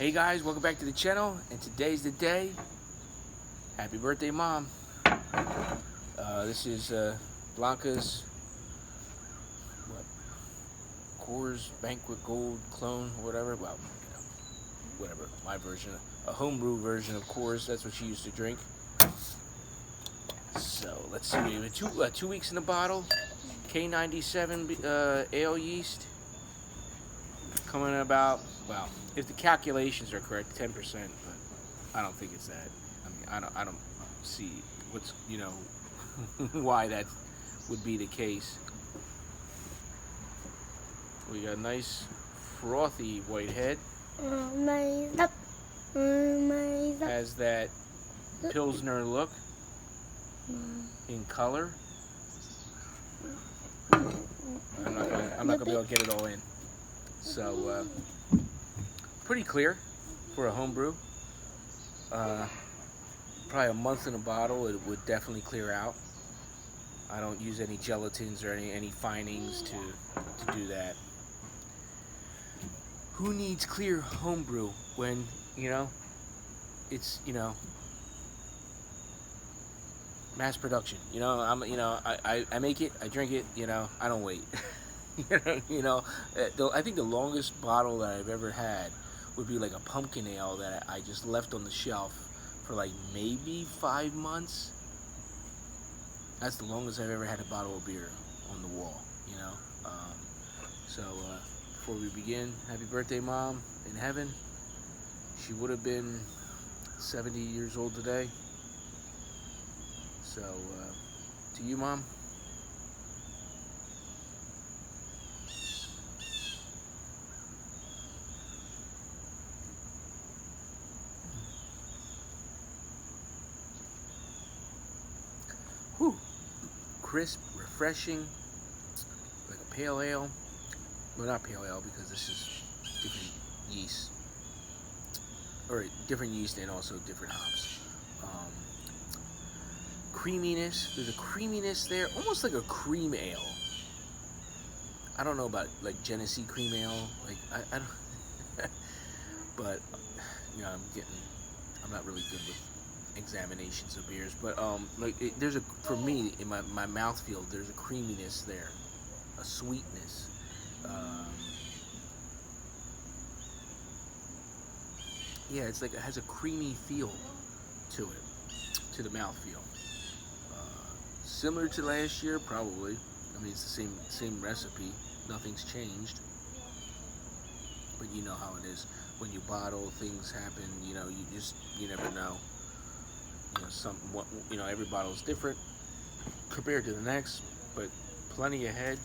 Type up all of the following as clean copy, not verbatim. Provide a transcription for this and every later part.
Hey guys, welcome back to the channel, and today's the day. Happy birthday, Mom. This is Blanca's what? Coors Banquet Gold clone, or whatever. Well, whatever. My version, a homebrew version of Coors. That's what she used to drink. So let's see. We have 2 weeks in the bottle. K97 ale yeast. Coming about, well, if the calculations are correct, 10%, but I don't think it's that. I mean, I don't see what's, why that would be the case. We got a nice frothy white head. Has that Pilsner look in color. I'm not gonna be able to get it all in. So, pretty clear for a homebrew. Probably a month in a bottle, it would definitely clear out. I don't use any gelatins or any finings to do that. Who needs clear homebrew when, it's, mass production? I make it, I drink it, I don't wait. I think the longest bottle that I've ever had would be like a pumpkin ale that I just left on the shelf for like maybe 5 months. That's the longest I've ever had a bottle of beer on the wall, before we begin, happy birthday, Mom, in heaven. She would have been 70 years old today. So, to you, Mom. Whew. Crisp, refreshing, like a pale ale. Well, not pale ale, because this is different yeast. Or different yeast and also different hops. Creaminess. There's a creaminess there, almost like a cream ale. I don't know about like Genesee cream ale. Like I don't. But I'm not really good with examinations of beers. But for me, in my mouthfeel, there's a creaminess there, a sweetness. Yeah, it's like it has a creamy feel to it, to the mouthfeel. Similar to last year, probably. I mean, it's the same recipe. Nothing's changed. But you know how it is when you bottle, things happen. You never know. Every bottle is different compared to the next, but plenty ahead.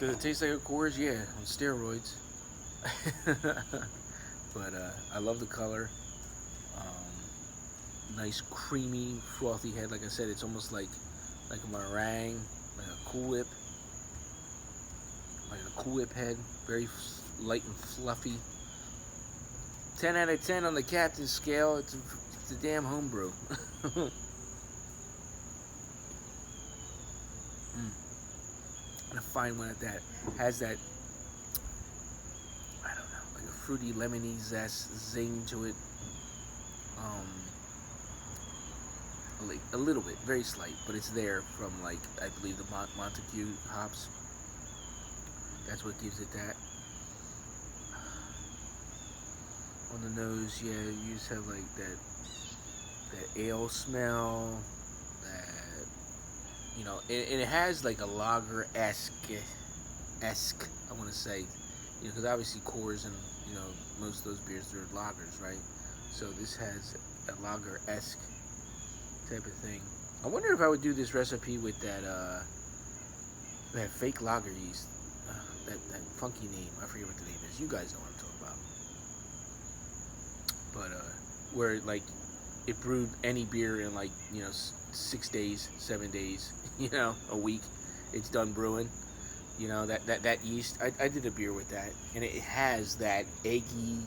Does it taste like a Coors? Yeah, on steroids. But I love the color. Nice creamy, frothy head. Like I said, it's almost like a meringue, like a Cool Whip. Like a Cool Whip head. Very light and fluffy. 10 out of 10 on the captain's scale. It's a damn homebrew. And a fine one at that. Has that, I don't know, like a fruity, lemony zest, zing to it. A little bit, very slight, but it's there from, like, I believe the Montague hops. That's what gives it that. On the nose, yeah, you just have like that ale smell, that, and it has like a lager-esque, I want to say, because obviously Coors and, most of those beers, they're lagers, right? So this has a lager-esque type of thing. I wonder if I would do this recipe with that fake lager yeast, that funky name. I forget what the name is. You guys know what I'm talking about. But where like it brewed any beer in like 6 days, 7 days, a week, it's done brewing. That yeast. I did a beer with that, and it has that eggy-esque,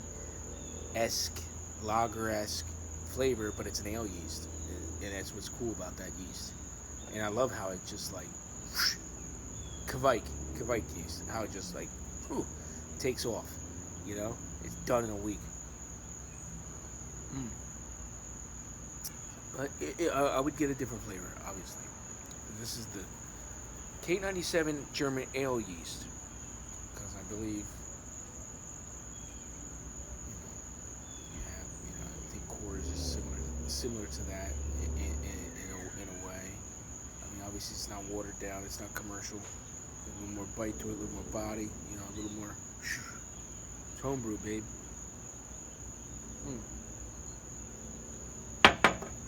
lager-esque flavor, but it's an ale yeast, and that's what's cool about that yeast. And I love how it just like Kvike yeast. How it just like, whew, takes off. You know, it's done in a week. Mm. But I would get a different flavor, obviously. This is the K97 German ale yeast, because I believe I think Coors is similar to that in a way. I mean, obviously it's not watered down, it's not commercial. A little more bite to it, a little more body, a little more. It's homebrew, babe.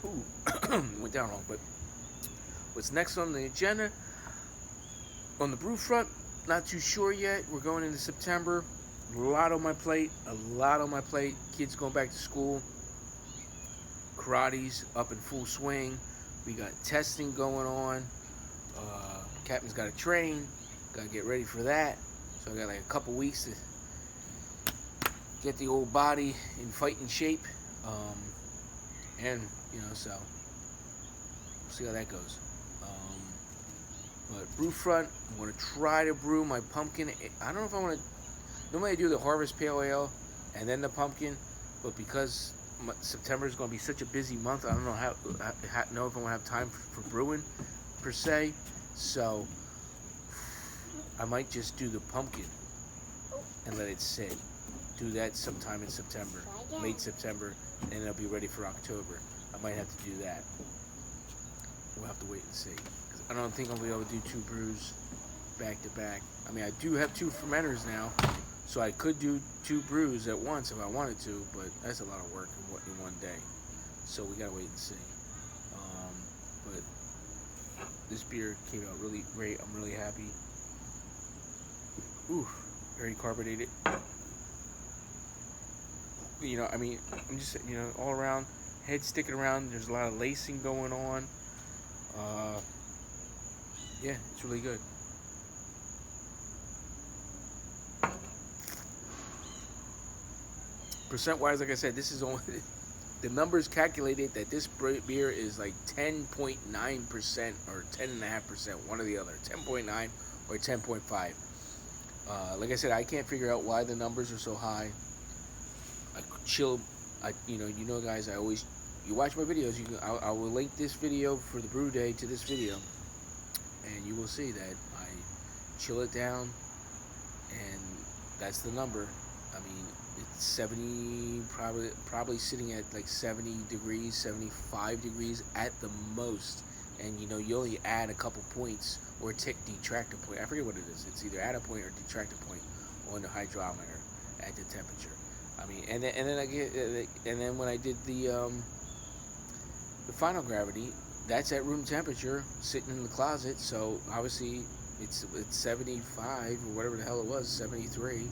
Ooh, went down wrong. But what's next on the agenda? On the brew front, not too sure yet. We're going into September. A lot on my plate. Kids going back to school. Karate's up in full swing. We got testing going on. Captain's got to train. Got to get ready for that. So I got like a couple weeks to get the old body in fighting shape. And, so we'll see how that goes. But brew front, I'm going to try to brew my pumpkin. I don't know if I want to. Normally I do the Harvest Pale Ale and then the pumpkin, but because September is going to be such a busy month, I don't know if I'm going to have time for brewing per se. So I might just do the pumpkin and let it sit. Do that sometime in September, late September, and it'll be ready for October. I might have to do that. We'll have to wait and see. I don't think I'll be able to do 2 brews back to back. I mean, I do have 2 fermenters now, so I could do 2 brews at once if I wanted to, but that's a lot of work in one day. So we gotta wait and see. But this beer came out really great. I'm really happy. Ooh, very carbonated. I mean, I'm just, all around, head sticking around. There's a lot of lacing going on. Yeah, it's really good. Percent-wise, like I said, this is only the numbers calculated that this beer is like 10.9% or 10.5%, one or the other, 10.9 or 10.5. Like I said, I can't figure out why the numbers are so high. Guys, you watch my videos. I will link this video for the brew day to this video, and you will see that I chill it down, and that's the number. I mean, it's 70, probably sitting at like 70 degrees, 75 degrees at the most. And you only add a couple points or detract a point. I forget what it is. It's either add a point or detract a point on the hydrometer at the temperature. I mean, and then when I did the final gravity, that's at room temperature, sitting in the closet. So obviously it's 75 or whatever the hell it was, 73.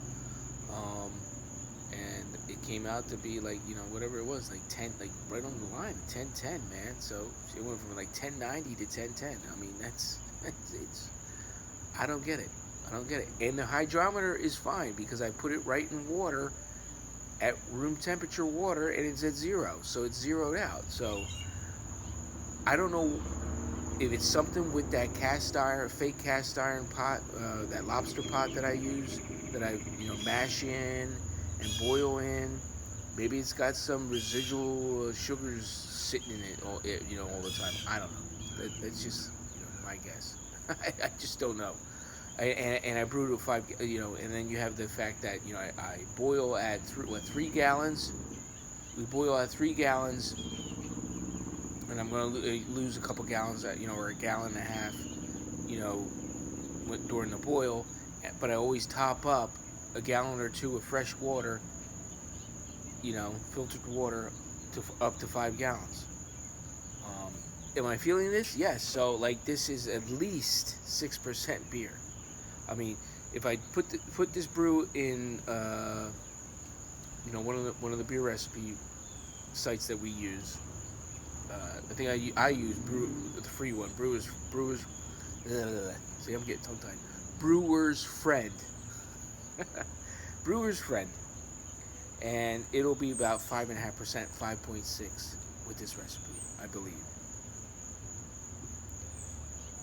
And it came out to be like, whatever it was, like 10, like right on the line, 1010, man. So it went from like 1090 to 1010. I mean, I don't get it. And the hydrometer is fine because I put it right in water, at room temperature water, and it's at 0. So it's zeroed out. So I don't know if it's something with that fake cast iron pot, that lobster pot that I use, that I, mash in and boil in. Maybe it's got some residual sugars sitting in it all the time. I don't know. That's just, my guess. I just don't know. And I brewed at 5, and then you have the fact that, I boil at 3 gallons. We boil at 3 gallons, and I'm going to lose a couple gallons, or a gallon and a half, during the boil. But I always top up a gallon or 2 of fresh water, filtered water, up to 5 gallons. Am I feeling this? Yes. So, like, this is at least 6% beer. I mean, if I put this brew in, one of the beer recipe sites that we use, I think I use the free one. Brewers. See, I'm getting tongue tied. Brewer's Friend. Brewer's Friend, and it'll be about 5.5%, 5.6 with this recipe, I believe.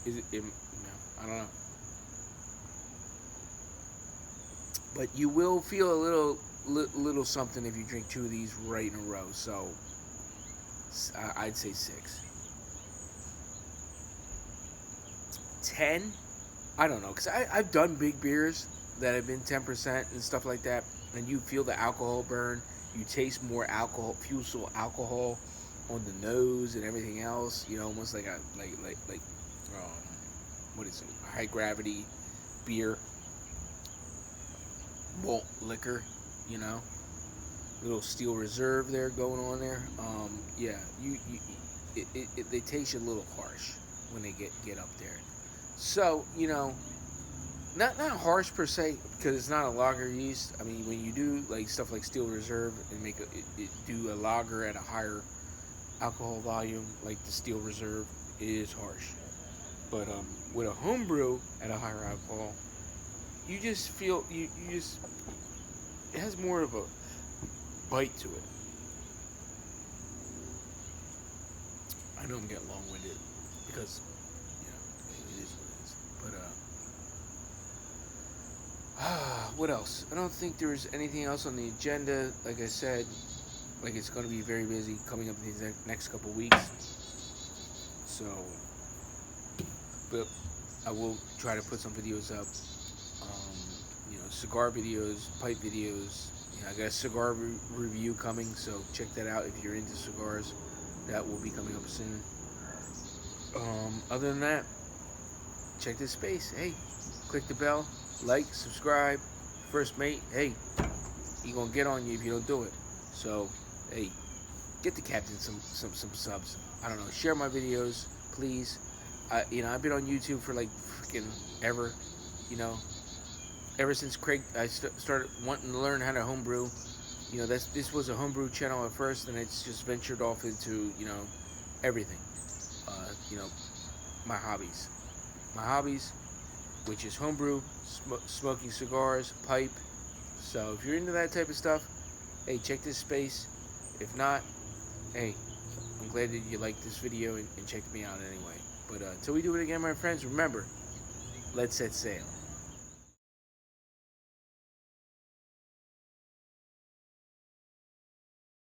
Is it? No, I don't know. but you will feel a little something if you drink 2 of these right in a row. So I'd say 6. 10, I don't know, because I've done big beers that have been 10% and stuff like that, and you feel the alcohol burn. You taste more alcohol, fusel alcohol on the nose and everything else. You know, almost like a um, what is it? High gravity beer, malt liquor. You know, little steel reserve there going on there. Yeah, they taste a little harsh when they get up there. So you know, not harsh per se because it's not a lager yeast. I mean, when you do like stuff like Steel Reserve and do a lager at a higher alcohol volume, like the Steel Reserve, it is harsh. But with a homebrew at a higher alcohol, you just feel you just it has more of a bite to it. I know I'm getting long winded because it is what it is. But what else? I don't think there's anything else on the agenda. Like I said, like it's going to be very busy coming up these next couple weeks. So, but I will try to put some videos up. Cigar videos, pipe videos. I got a cigar review coming, so check that out if you're into cigars. That will be coming up soon. Other than that, check this space. Hey, click the bell, like, subscribe. First mate, hey, he gonna get on you if you don't do it. So, hey, get the captain some subs. I don't know. Share my videos, please. I've been on YouTube for like freaking ever. Ever since Craig, I started wanting to learn how to homebrew. This was a homebrew channel at first, and it's just ventured off into everything. You know, my hobbies, which is homebrew, smoking cigars, pipe. So if you're into that type of stuff, hey, check this space. If not, hey, I'm glad that you liked this video and checked me out anyway. But until we do it again, my friends, remember, let's set sail.